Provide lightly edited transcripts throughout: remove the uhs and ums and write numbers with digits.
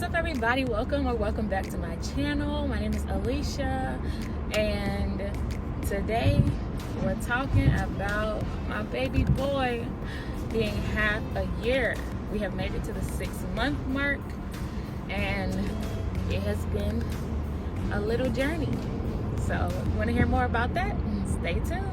up, everybody? Welcome back to my channel. My name is Alicia, and today we're talking about my baby boy being half a year. We have made it to the 6-month mark, and it has been a little journey. So if you want to hear more about that, stay tuned.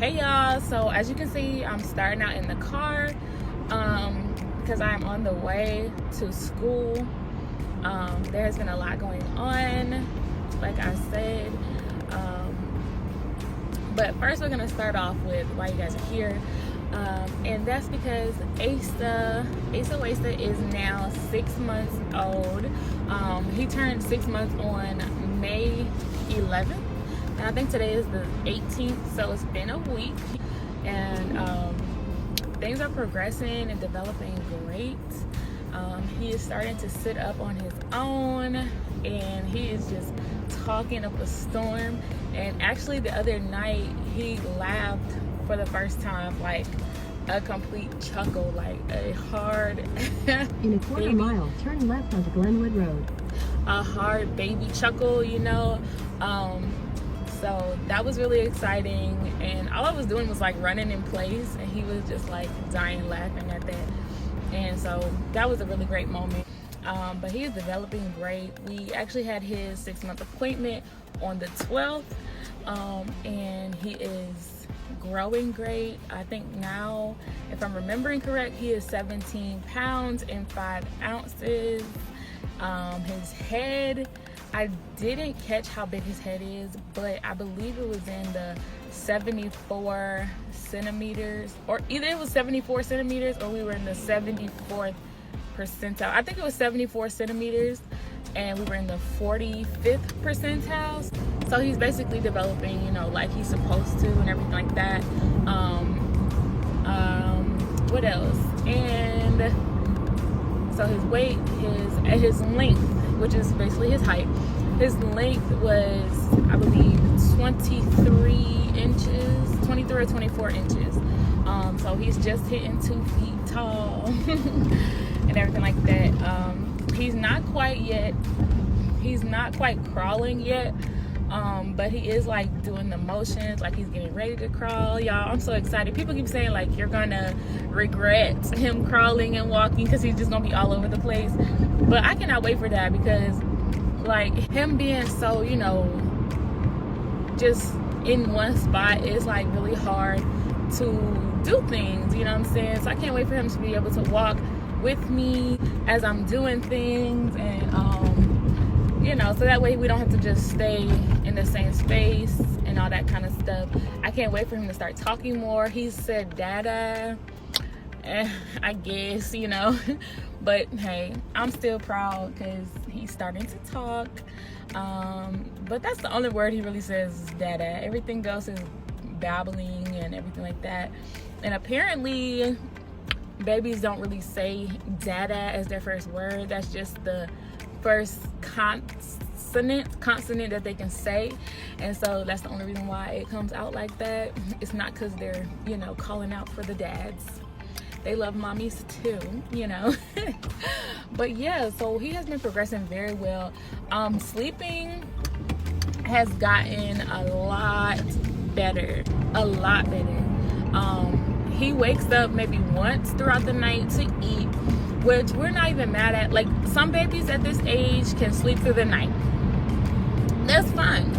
Hey y'all, so as you can see, I'm starting out in the car because I'm on the way to school. There's been a lot going on, like I said, but first we're gonna start off with why you guys are here, and that's because Asa is now 6 months old. He turned 6 months on May 11th. And I think today is the 18th, so it's been a week, and things are progressing and developing great. He is starting to sit up on his own, and he is just talking up a storm. And actually the other night he laughed for the first time, like a complete chuckle, like a hard in a quarter mile, turn left onto Glenwood Road. A hard baby chuckle, you know. So that was really exciting, and all I was doing was like running in place, and he was just like dying laughing at that. And so that was a really great moment. But he is developing great. We actually had his 6-month appointment on the 12th, and he is growing great. I think now, if I'm remembering correct, he is 17 pounds and 5 ounces. His head, I didn't catch how big his head is, but I believe it was in the 74 centimeters, or either it was 74 centimeters or we were in the 74th percentile. I think it was 74 centimeters and we were in the 45th percentile. So he's basically developing, you know, like he's supposed to and everything like that. What else? And so his weight, his length, which is basically his height, his length was, I believe, 23 or 24 inches. So he's just hitting 2 feet tall and everything like that. He's not quite crawling yet, but he is like doing the motions, like he's getting ready to crawl. Y'all, I'm so excited. People keep saying like you're gonna regret him crawling and walking because he's just gonna be all over the place, but I cannot wait for that, because like him being so, you know, just in one spot is like really hard to do things, you know what I'm saying? So I can't wait for him to be able to walk with me as I'm doing things, and you know, so that way we don't have to just stay in the same space and all that kind of stuff. I can't wait for him to start talking more. He said dada, I guess, you know, but hey, I'm still proud because he's starting to talk. But that's the only word he really says is dada. Everything else is babbling and everything like that. And apparently babies don't really say dada as their first word. That's just the first consonant that they can say, and so that's the only reason why it comes out like that. It's not because they're, you know, calling out for the dads. They love mommies too, you know. But yeah, so he has been progressing very well. Sleeping has gotten a lot better. He wakes up maybe once throughout the night to eat, which we're not even mad at. Like, some babies at this age can sleep through the night. That's fine.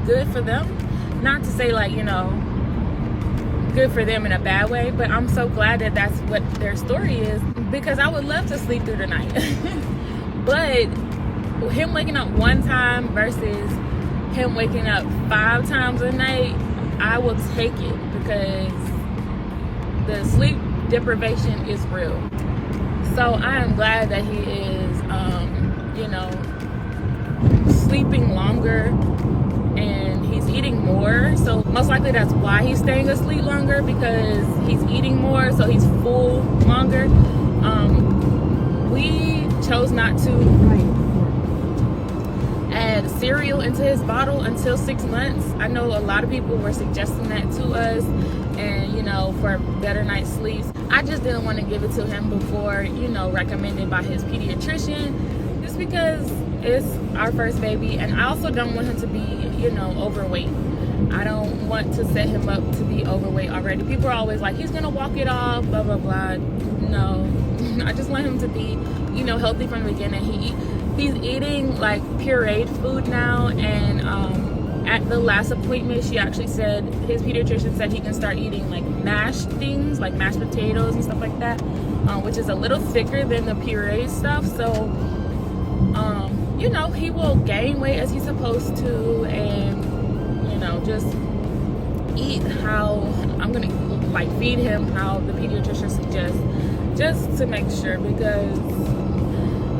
Good for them. Not to say, like, you know, good for them in a bad way, but I'm so glad that that's what their story is, because I would love to sleep through the night. But him waking up one time versus him waking up 5 times a night, I will take it, because the sleep deprivation is real. So I am glad that he is, you know, sleeping longer, and he's eating more. So most likely that's why he's staying asleep longer, because he's eating more, so he's full longer. We chose not to, as add cereal into his bottle until 6 months. I know a lot of people were suggesting that to us, and you know, for better night's sleeps. I just didn't want to give it to him before, you know, recommended by his pediatrician, just because it's our first baby, and I also don't want him to be, you know, overweight. I don't want to set him up to be overweight already. People are always like, he's gonna walk it off, blah blah blah. No, I just want him to be, you know, healthy from the beginning. He's eating like pureed food now, and at the last appointment, she actually said, his pediatrician said he can start eating like mashed things, like mashed potatoes and stuff like that, which is a little thicker than the pureed stuff. So, you know, he will gain weight as he's supposed to, and you know, just eat how I'm gonna like feed him how the pediatrician suggests, just to make sure, because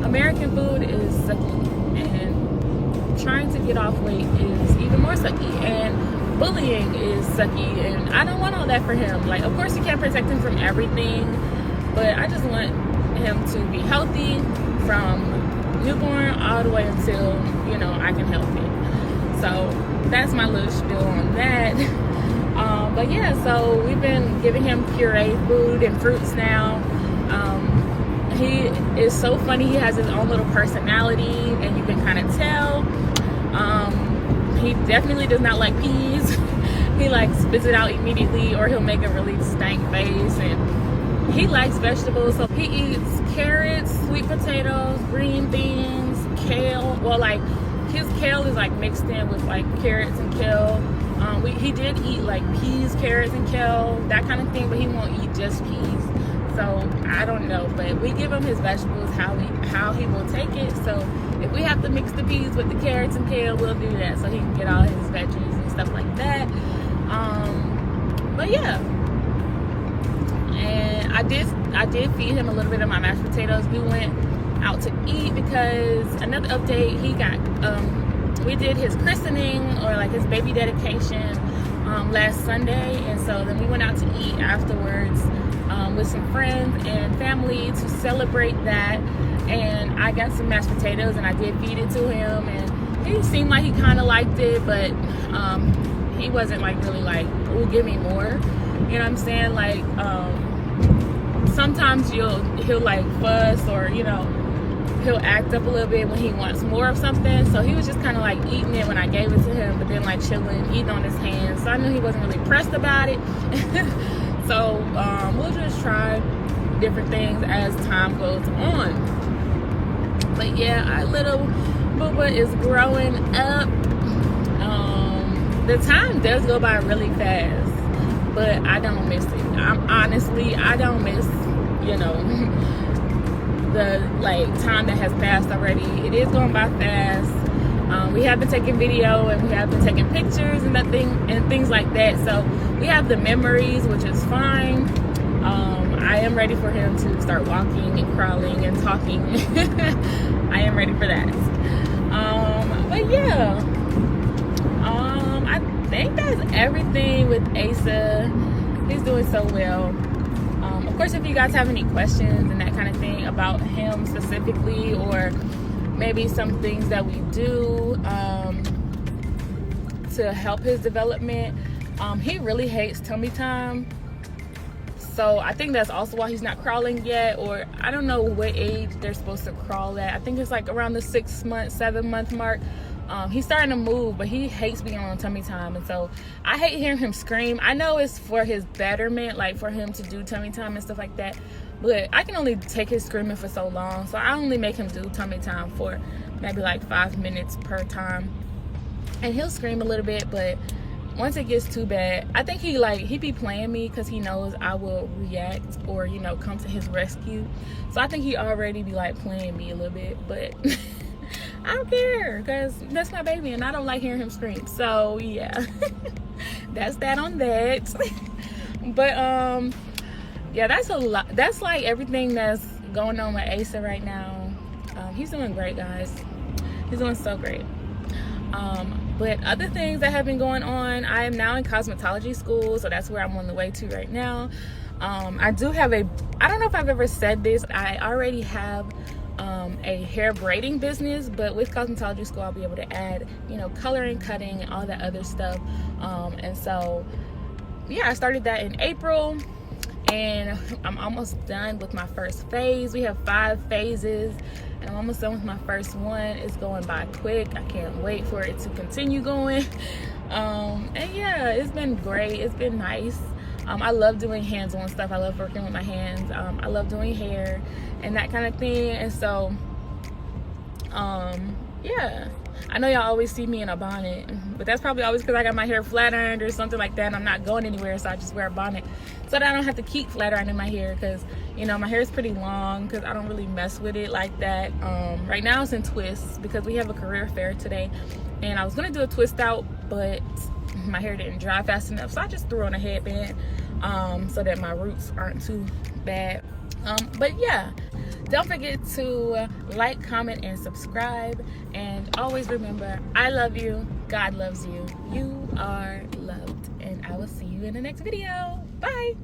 American food is sucky, and trying to get off weight is even more sucky, and bullying is sucky, and I don't want all that for him. Like, of course you can't protect him from everything, but I just want him to be healthy from newborn all the way until, you know, I can help it. So that's my little spiel on that. But yeah, so we've been giving him pureed food and fruits now. He is so funny. He has his own little personality, and you can kind of tell. He definitely does not like peas. He like spits it out immediately, or he'll make a really stank face. And he likes vegetables, so he eats carrots, sweet potatoes, green beans, kale. Well, like his kale is like mixed in with like carrots and kale. He did eat like peas, carrots, and kale, that kind of thing, but he won't eat just peas. So I don't know, but we give him his vegetables how he will take it. So if we have to mix the peas with the carrots and kale, we'll do that, so he can get all his veggies and stuff like that. But yeah, and I did feed him a little bit of my mashed potatoes. We went out to eat because another update, he got we did his christening, or like his baby dedication, last Sunday, and so then we went out to eat afterwards with some friends and family to celebrate that. And I got some mashed potatoes, and I did feed it to him, and he seemed like he kind of liked it, but he wasn't like really like, oh, give me more, you know what I'm saying? Like sometimes he'll like fuss, or you know, he'll act up a little bit when he wants more of something. So he was just kind of like eating it when I gave it to him, but then like chilling, eating on his hands. So I knew he wasn't really pressed about it. So we'll just try different things as time goes on. But yeah, our little booba is growing up. The time does go by really fast, but I don't miss it. I don't miss, you know, the like time that has passed already. It is going by fast. We have been taking video, and we have been taking pictures and things like that, so we have the memories, which is fine. I am ready for him to start walking and crawling and talking. I am ready for that. But yeah, I think that's everything with Asa. He's doing so well. Of course, if you guys have any questions and that kind of thing about him specifically, or maybe some things that we do to help his development, he really hates tummy time. So I think that's also why he's not crawling yet, or I don't know what age they're supposed to crawl at. I think it's like around the 6 month, 7 month mark. He's starting to move, but he hates being on tummy time, and so I hate hearing him scream. I know it's for his betterment, like for him to do tummy time and stuff like that, but I can only take his screaming for so long, so I only make him do tummy time for maybe like 5 minutes per time, and he'll scream a little bit, but once it gets too bad, I think he be playing me because he knows I will react, or you know, come to his rescue. So I think he already be like playing me a little bit, but I don't care, because that's my baby, and I don't like hearing him scream. So yeah, that's that on that. But yeah, that's a lot. That's like everything that's going on with Asa right now. He's doing great, guys. He's doing so great. But other things that have been going on, I am now in cosmetology school, so that's where I'm on the way to right now. I do have I don't know if I've ever said this, I already have a hair braiding business, but with cosmetology school I'll be able to add, you know, coloring, cutting, and all that other stuff. And so yeah, I started that in April, and I'm almost done with my first phase. We have 5 phases, and I'm almost done with my first one. It's going by quick. I can't wait for it to continue going. And yeah, it's been great. It's been nice. I love doing hands-on stuff. I love working with my hands. I love doing hair and that kind of thing. And so yeah, I know y'all always see me in a bonnet, but that's probably always because I got my hair flat ironed or something like that, and I'm not going anywhere, so I just wear a bonnet so that I don't have to keep flat ironing my hair, because you know my hair is pretty long, because I don't really mess with it like that. Right now it's in twists because we have a career fair today, and I was gonna do a twist out, but my hair didn't dry fast enough, so I just threw on a headband so that my roots aren't too bad. But yeah, don't forget to like, comment, and subscribe. And always remember, I love you, God loves you, you are loved, and I will see you in the next video. Bye.